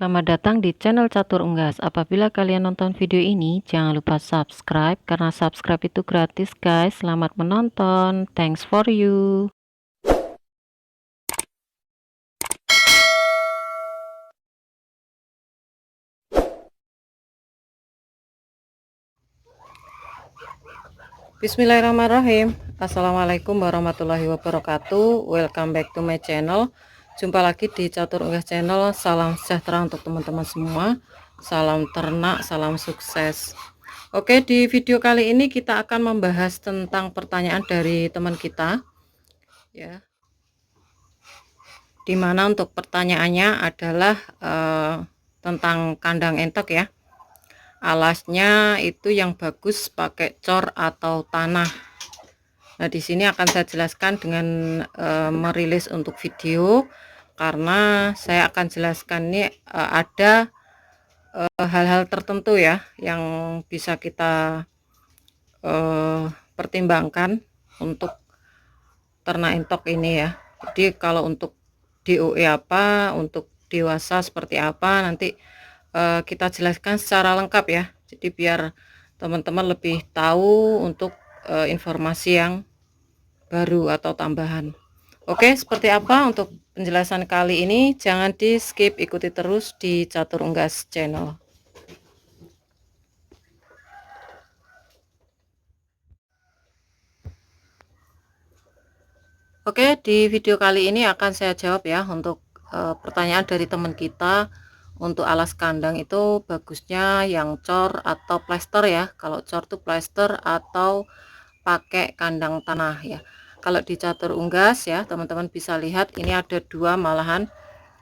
Selamat datang di channel Catur Unggas. Apabila kalian nonton video ini, jangan lupa subscribe karena subscribe itu gratis, guys. Selamat menonton. Thanks for you. Bismillahirrahmanirrahim. Assalamualaikum warahmatullahi wabarakatuh. Welcome back to my channel. Jumpa lagi di Catur Unggas channel. Salam sejahtera untuk teman-teman semua. Salam ternak, salam sukses. Oke, di video kali ini kita akan membahas tentang pertanyaan dari teman kita, ya. Dimana untuk pertanyaannya adalah tentang kandang entok, ya. Alasnya itu yang bagus pakai cor atau tanah. Nah, di sini akan saya jelaskan dengan merilis untuk video, karena saya akan jelaskan ini ada hal-hal tertentu ya yang bisa kita pertimbangkan untuk ternak entok ini ya. Jadi kalau untuk DOE apa, untuk dewasa seperti apa, nanti kita jelaskan secara lengkap ya. Jadi biar teman-teman lebih tahu untuk informasi yang baru atau tambahan. Oke, seperti apa untuk penjelasan kali ini? Jangan di skip, ikuti terus di Catur Unggas channel. Oke, di video kali ini akan saya jawab ya untuk pertanyaan dari teman kita. Untuk alas kandang itu bagusnya yang cor atau plester ya. Kalau cor tuh plester atau pakai kandang tanah ya. Kalau di Catur Unggas ya, teman-teman bisa lihat ini ada dua malahan.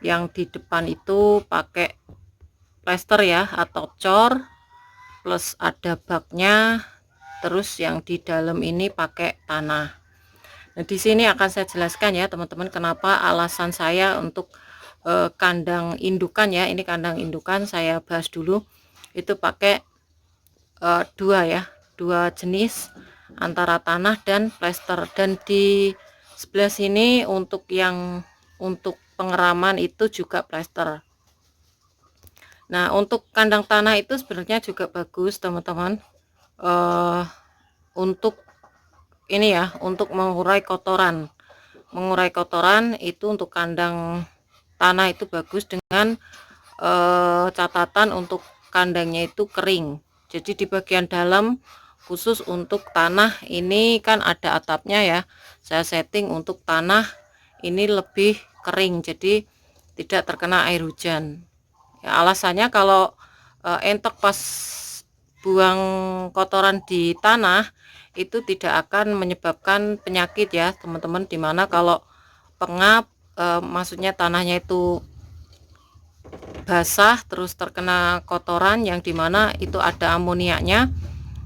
Yang di depan itu pakai plester ya atau cor, plus ada baknya. Terus yang di dalam ini pakai tanah. Nah, di sini akan saya jelaskan ya teman-teman kenapa alasan saya untuk kandang indukan ya. Ini kandang indukan, saya bahas dulu. Itu pakai dua jenis antara tanah dan plester. Dan di sebelah sini untuk pengeraman itu juga plester. Nah, untuk kandang tanah itu sebenarnya juga bagus teman-teman, untuk ini ya, untuk mengurai kotoran itu untuk kandang tanah itu bagus, dengan catatan untuk kandangnya itu kering. Jadi di bagian dalam khusus untuk tanah ini kan ada atapnya ya, saya setting untuk tanah ini lebih kering, jadi tidak terkena air hujan ya. Alasannya kalau entok pas buang kotoran di tanah itu tidak akan menyebabkan penyakit ya teman-teman. Dimana kalau pengap, maksudnya tanahnya itu basah terus terkena kotoran yang dimana itu ada amoniaknya,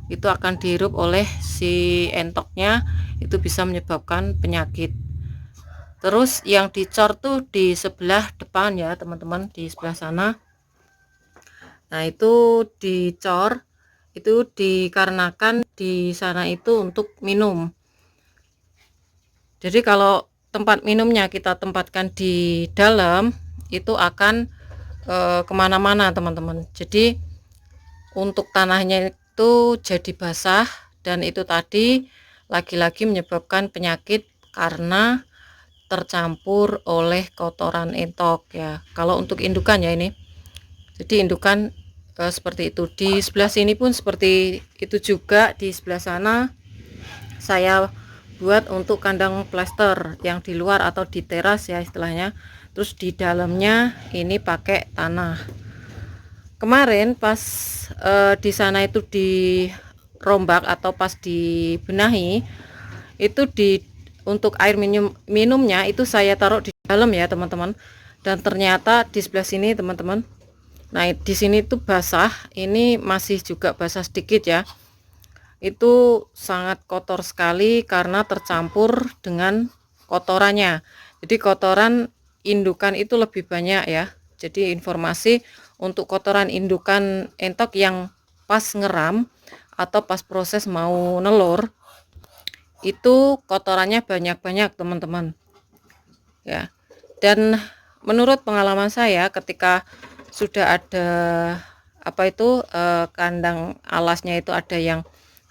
itu akan dihirup oleh si entoknya, itu bisa menyebabkan penyakit. Terus yang dicor tuh di sebelah depan ya teman-teman, di sebelah sana. Nah, itu dicor itu dikarenakan di sana itu untuk minum. Jadi kalau tempat minumnya kita tempatkan di dalam, itu akan kemana-mana teman-teman. Jadi untuk tanahnya itu jadi basah, dan itu tadi lagi-lagi menyebabkan penyakit karena tercampur oleh kotoran entok ya. Kalau untuk indukan ya ini, jadi indukan seperti itu. Di sebelah sini pun seperti itu juga. Di sebelah sana saya buat untuk kandang plester yang di luar atau di teras ya istilahnya. Terus di dalamnya ini pakai tanah. Kemarin pas di sana itu dirombak atau pas dibenahi, itu untuk air minumnya itu saya taruh di dalam ya teman-teman. Dan ternyata di sebelah sini teman-teman, nah di sini tuh basah, ini masih juga basah sedikit ya. Itu sangat kotor sekali karena tercampur dengan kotorannya. Jadi kotoran indukan itu lebih banyak ya. Jadi informasi untuk kotoran indukan entok yang pas ngeram atau pas proses mau nelur, itu kotorannya banyak-banyak teman-teman ya. Dan menurut pengalaman saya ketika sudah ada apa itu kandang alasnya itu ada yang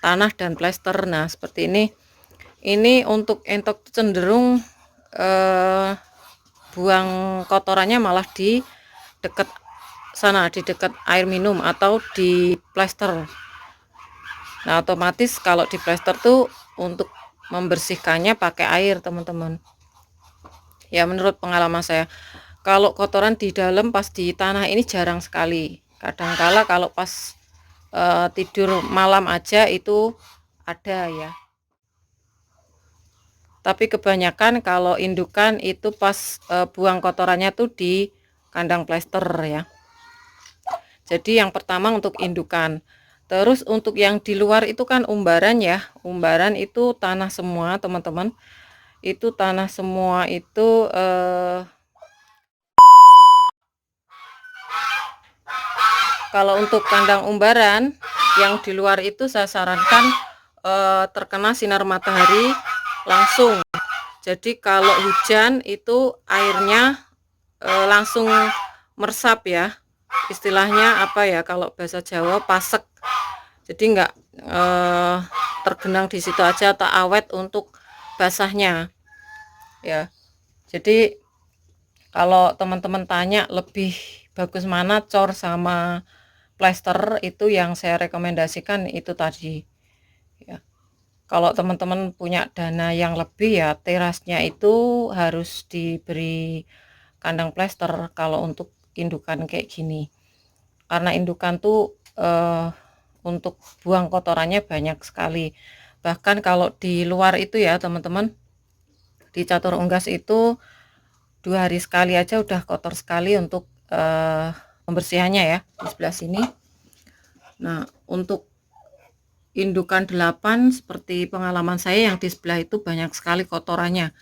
tanah dan plester. Nah seperti ini untuk entok cenderung buang kotorannya malah di dekat sana, di dekat air minum atau di plester. Nah otomatis kalau di plester tuh untuk membersihkannya pakai air teman-teman ya, menurut pengalaman saya. Kalau kotoran di dalam pas di tanah ini jarang sekali. Kadangkala kalau pas tidur malam aja itu ada ya. Tapi kebanyakan kalau indukan itu pas buang kotorannya tuh di kandang plester ya. Jadi yang pertama untuk indukan. Terus untuk yang di luar itu kan umbaran ya. Umbaran itu tanah semua teman-teman. Itu tanah semua itu kalau untuk kandang umbaran yang di luar itu saya sarankan terkena sinar matahari langsung. Jadi kalau hujan itu airnya langsung meresap ya. Istilahnya apa ya, kalau bahasa Jawa pasek. Jadi enggak tergenang di situ aja atau awet untuk basahnya ya. Jadi kalau teman-teman tanya lebih bagus mana cor sama plester, itu yang saya rekomendasikan itu tadi ya. Kalau teman-teman punya dana yang lebih ya terasnya itu harus diberi kandang plester kalau untuk indukan kayak gini, karena indukan tuh untuk buang kotorannya banyak sekali. Bahkan kalau di luar itu ya teman-teman, di catur unggas itu 2 hari sekali aja udah kotor sekali untuk pembersihannya ya di sebelah sini. Nah untuk indukan 8 seperti pengalaman saya yang di sebelah itu banyak sekali kotorannya.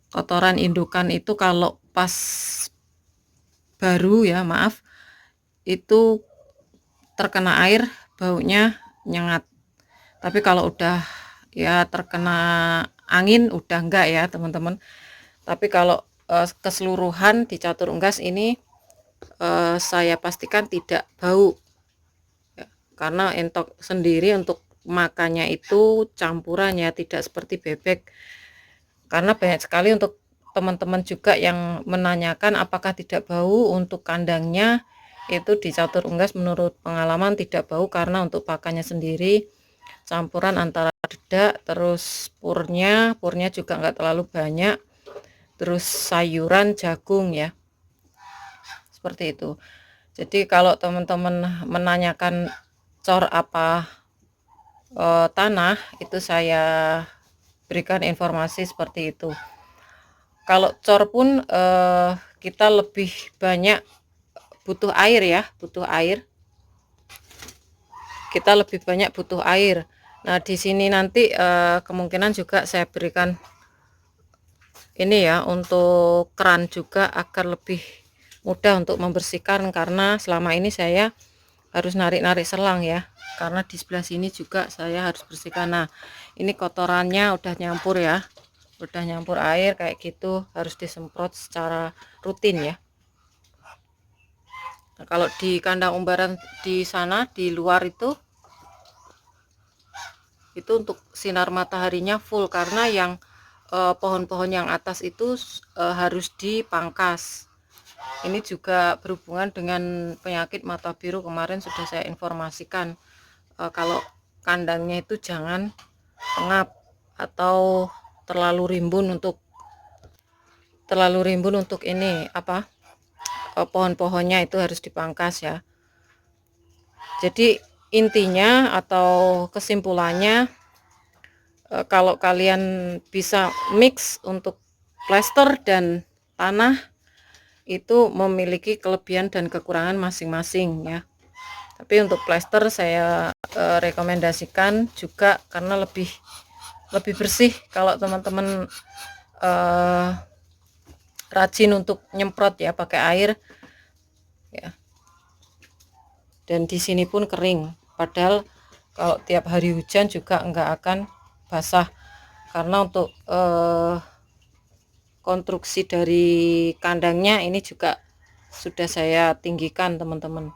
Kotoran indukan itu kalau pas baru ya maaf itu terkena air baunya nyengat. Tapi kalau udah ya terkena angin udah enggak ya teman-teman. Tapi kalau keseluruhan di catur unggas ini saya pastikan tidak bau ya, karena entok sendiri untuk makannya itu campurannya tidak seperti bebek. Karena banyak sekali untuk teman-teman juga yang menanyakan apakah tidak bau untuk kandangnya. Itu di catur unggas menurut pengalaman tidak bau, karena untuk pakannya sendiri campuran antara dedak, terus purnya juga enggak terlalu banyak, terus sayuran, jagung ya, seperti itu. Jadi kalau teman-teman menanyakan cor apa tanah, itu saya berikan informasi seperti itu. Kalau cor pun kita lebih banyak butuh air ya, kita lebih banyak butuh air. Nah di sini nanti kemungkinan juga saya berikan ini ya untuk keran juga agar lebih mudah untuk membersihkan, karena selama ini saya harus narik-narik selang ya, karena di sebelah sini juga saya harus bersihkan. Nah ini kotorannya udah nyampur ya, udah nyampur air kayak gitu, harus disemprot secara rutin ya. Nah, kalau di kandang umbaran di sana di luar itu untuk sinar mataharinya full, karena yang pohon-pohon yang atas itu harus dipangkas. Ini juga berhubungan dengan penyakit mata biru, kemarin sudah saya informasikan kalau kandangnya itu jangan pengap atau terlalu rimbun untuk ini apa pohon-pohonnya itu harus dipangkas ya. Jadi intinya atau kesimpulannya, kalau kalian bisa mix untuk plester dan tanah itu memiliki kelebihan dan kekurangan masing-masing ya. Tapi untuk plester saya rekomendasikan juga karena lebih bersih kalau teman-teman rajin untuk nyemprot ya pakai air ya. Dan di sini pun kering, padahal kalau tiap hari hujan juga enggak akan basah, karena untuk konstruksi dari kandangnya ini juga sudah saya tinggikan teman-teman.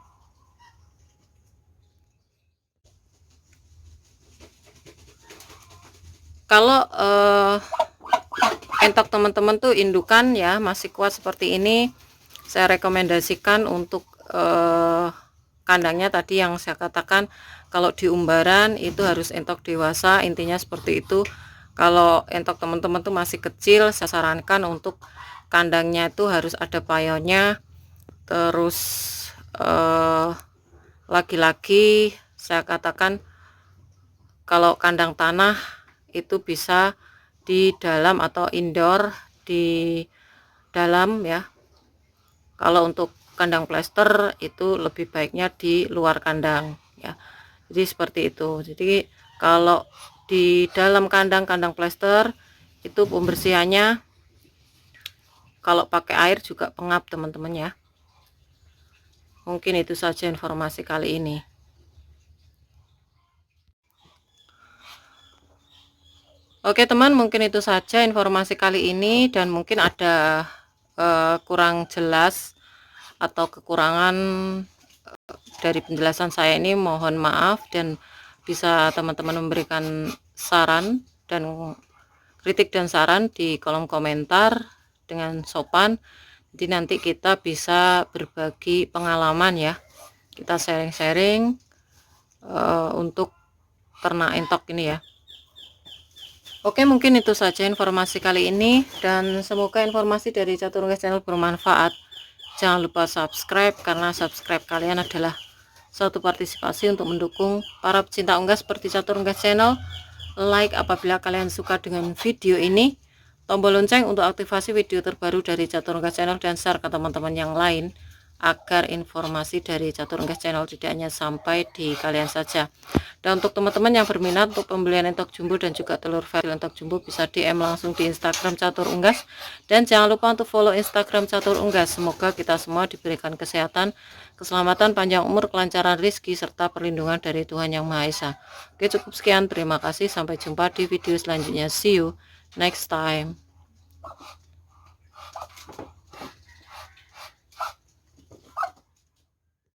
Kalau entok teman-teman tuh indukan ya masih kuat seperti ini, saya rekomendasikan untuk kandangnya tadi yang saya katakan, kalau di umbaran itu harus entok dewasa, intinya seperti itu. Kalau entok teman-teman tuh masih kecil, saya sarankan untuk kandangnya itu harus ada payonnya. Terus lagi-lagi saya katakan kalau kandang tanah itu bisa di dalam atau indoor di dalam ya. Kalau untuk kandang plester itu lebih baiknya di luar kandang ya. Jadi seperti itu. Jadi kalau di dalam kandang plester itu pembersihannya kalau pakai air juga pengap teman-teman ya. Mungkin itu saja informasi kali ini. Oke teman, mungkin itu saja informasi kali ini, dan mungkin ada kurang jelas atau kekurangan dari penjelasan saya ini, mohon maaf, dan bisa teman-teman memberikan saran dan kritik dan saran di kolom komentar dengan sopan. Jadi nanti kita bisa berbagi pengalaman ya, kita sharing-sharing untuk ternak entok ini ya. Oke, mungkin itu saja informasi kali ini, dan semoga informasi dari Catur Unggas Channel bermanfaat. Jangan lupa subscribe, karena subscribe kalian adalah suatu partisipasi untuk mendukung para pecinta unggas seperti Catur Unggas Channel. Like apabila kalian suka dengan video ini, tombol lonceng untuk aktivasi video terbaru dari Catur Unggas Channel, dan share ke teman-teman yang lain agar informasi dari Catur Unggas Channel tidak hanya sampai di kalian saja. Dan untuk teman-teman yang berminat untuk pembelian entok jumbo dan juga telur veril entok jumbo, bisa DM langsung di Instagram Catur Unggas, dan jangan lupa untuk follow Instagram Catur Unggas. Semoga kita semua diberikan kesehatan, keselamatan, panjang umur, kelancaran rezeki, serta perlindungan dari Tuhan Yang Maha Esa. Oke, cukup sekian, terima kasih, sampai jumpa di video selanjutnya. See you next time.